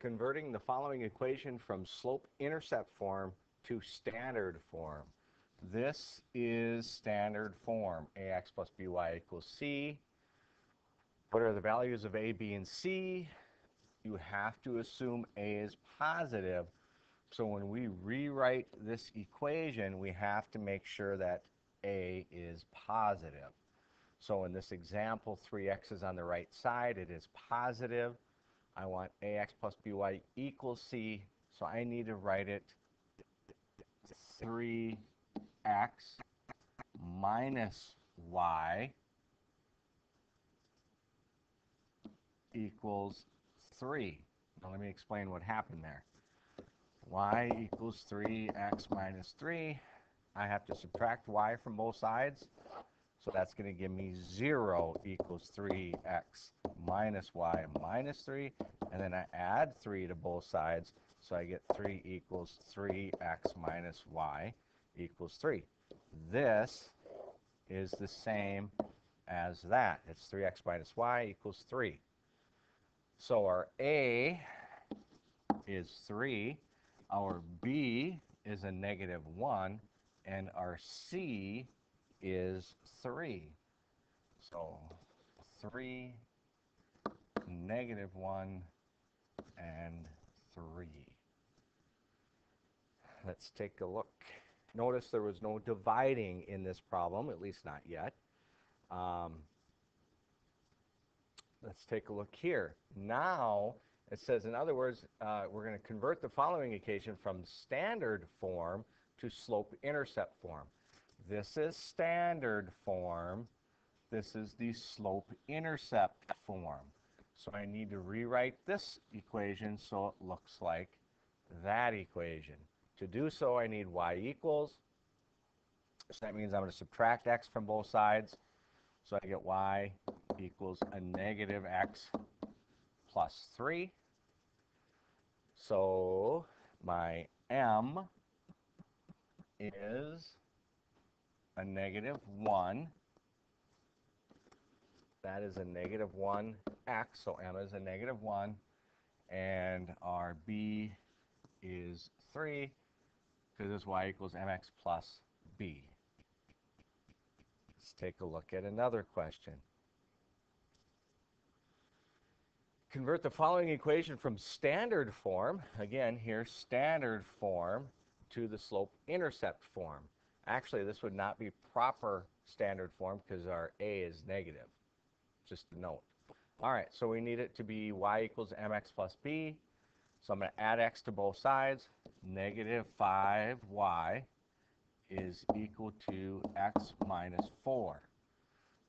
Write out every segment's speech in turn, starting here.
converting the following equation from slope-intercept form to standard form. This is standard form. Ax plus by equals c. What are the values of a, b, and c? You have to assume a is positive. So when we rewrite this equation, we have to make sure that a is positive. So in this example, 3x is on the right side. It is positive. I want ax plus by equals c, so I need to write it 3x minus y equals 3. Now let me explain what happened there. Y equals 3x minus 3. I have to subtract y from both sides. So that's going to give me 0 equals 3x minus y minus 3. And then I add 3 to both sides. So I get 3 equals 3x minus y equals 3. This is the same as that. It's 3x minus y equals 3. So our a is 3. Our b is a negative 1. And our c is 3. So 3, negative 1, and 3. Let's take a look. Notice there was no dividing in this problem, at least not yet. Let's take a look here. Now it says, in other words, we're going to convert the following equation from standard form to slope-intercept form. This is standard form. This is the slope-intercept form. So I need to rewrite this equation so it looks like that equation. To do so, I need y equals. So that means I'm going to subtract x from both sides. So I get y equals a negative x plus 3. So my m is a negative 1. That is a negative 1x, so m is a negative 1. And our b is 3, because this y equals mx plus b. Let's take a look at another question. Convert the following equation from standard form, again here, standard form, to the slope-intercept form. Actually, this would not be proper standard form because our a is negative. Just a note. All right, so we need it to be y equals mx plus b. So I'm going to add x to both sides. Negative 5y is equal to x minus 4.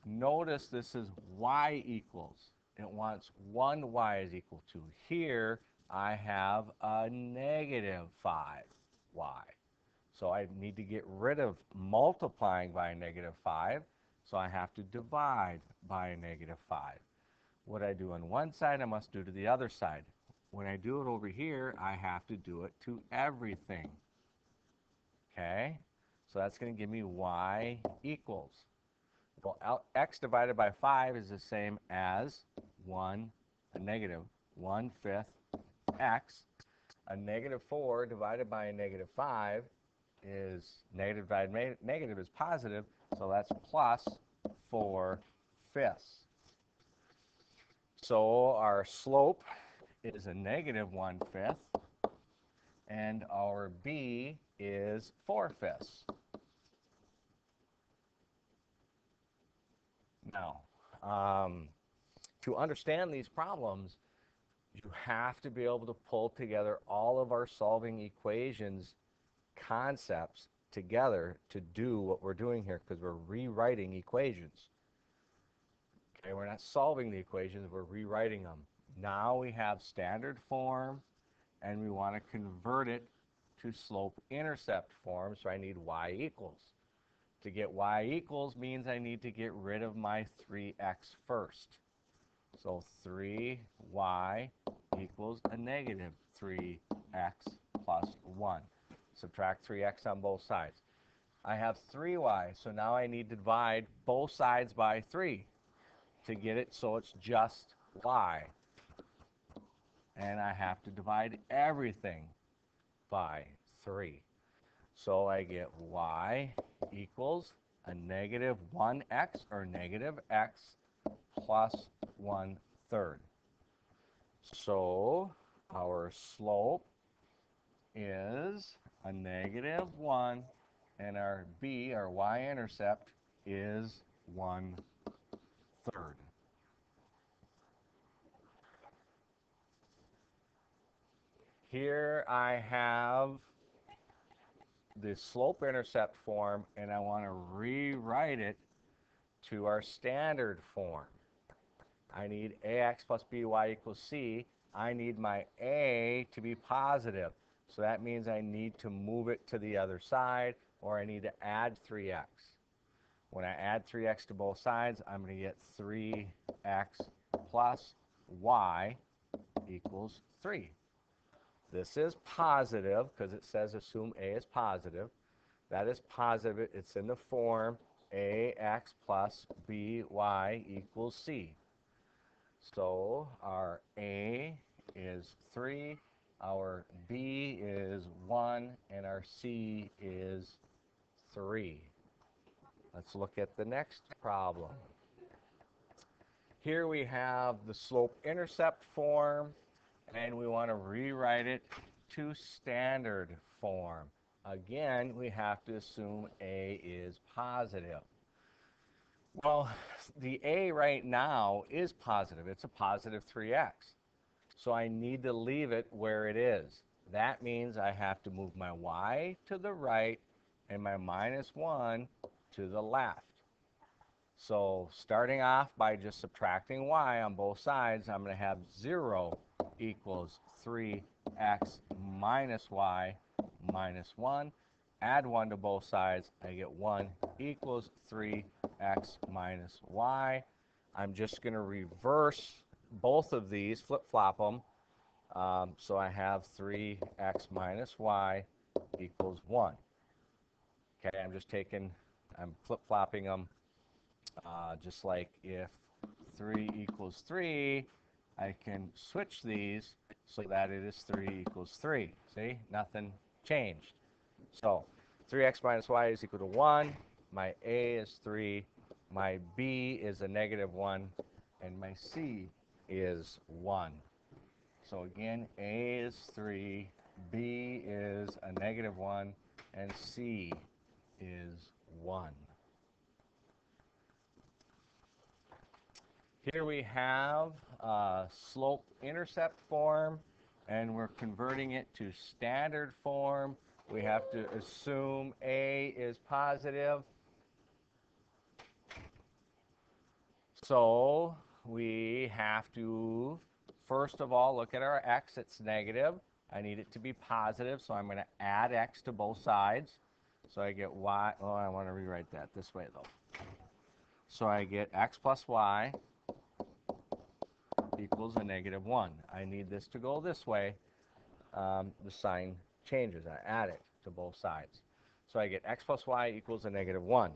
Notice this is y equals. It wants 1y is equal to. Here I have a negative 5y. So I need to get rid of multiplying by a negative 5. So I have to divide by a negative 5. What I do on one side, I must do to the other side. When I do it over here, I have to do it to everything. Okay? So that's going to give me y equals. Well, x divided by 5 is the same as a negative 1/5 x. A negative 4 divided by a negative 5 is negative divided negative is positive, so that's plus 4/5. So our slope is a negative 1/5, and our b is 4/5. Now, to understand these problems, you have to be able to pull together all of our solving equations concepts together to do what we're doing here, because we're rewriting equations. Okay, we're not solving the equations, we're rewriting them. Now we have standard form, and we want to convert it to slope-intercept form, so I need y equals. To get y equals means I need to get rid of my 3x first. So 3y equals a negative 3x plus 1. Subtract 3x on both sides. I have 3y, so now I need to divide both sides by 3 to get it so it's just y. and I have to divide everything by 3. So I get y equals a negative 1x, or negative x plus 1/3. So our slope is a negative 1, and our b, our y-intercept, is 1/3. Here I have the slope-intercept form, and I want to rewrite it to our standard form. I need ax plus by equals c. I need my a to be positive. So that means I need to move it to the other side, or I need to add 3x. When I add 3x to both sides, I'm going to get 3x plus y equals 3. This is positive because it says assume a is positive. That is positive. It's in the form ax plus by equals c. So our a is 3, our b is 1, and our c is 3. Let's look at the next problem. Here we have the slope-intercept form, and we want to rewrite it to standard form. Again, we have to assume a is positive. Well, the a right now is positive. It's a positive 3x. So I need to leave it where it is. That means I have to move my y to the right and my -1 to the left. So starting off by just subtracting y on both sides, I'm going to have 0 equals 3x minus y minus 1. Add 1 to both sides, I get 1 equals 3x minus y. I'm just going to reverse both of these, flip-flop them. So I have 3x minus y equals 1. Okay, I'm flip-flopping them. Just like if 3 equals 3, I can switch these so that it is 3 equals 3. See, nothing changed. So 3x minus y is equal to 1. My a is 3. My b is a -1. And my c is 1. So again, a is 3, b is a -1, and c is 1. Here we have slope-intercept form, and we're converting it to standard form. We have to assume a is positive. So we have to, first of all, look at our x. It's negative. I need it to be positive, so I'm going to add x to both sides. So I get y. Oh, I want to rewrite that this way, though. So I get x plus y equals a -1. I need this to go this way. The sign changes. I add it to both sides. So I get x plus y equals a -1.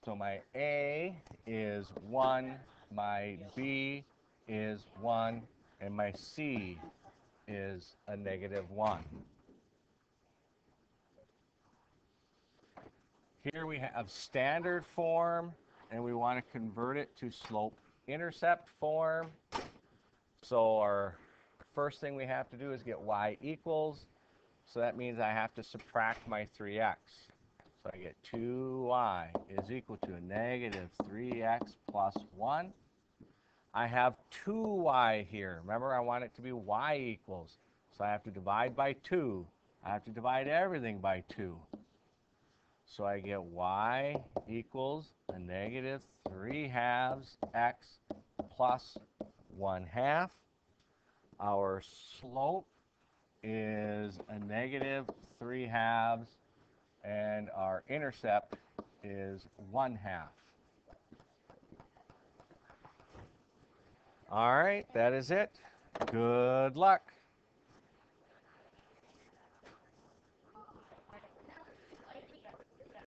So my a is 1, my b is 1, and my c is a -1. Here we have standard form, and we want to convert it to slope-intercept form. So our first thing we have to do is get y equals. So that means I have to subtract my 3x. So I get 2y is equal to a -3x plus 1. I have 2y here. Remember, I want it to be y equals. So I have to divide by 2. I have to divide everything by 2. So I get y equals a -3/2 x plus 1/2. Our slope is a -3/2, and our intercept is 1/2. All right, that is it. Good luck.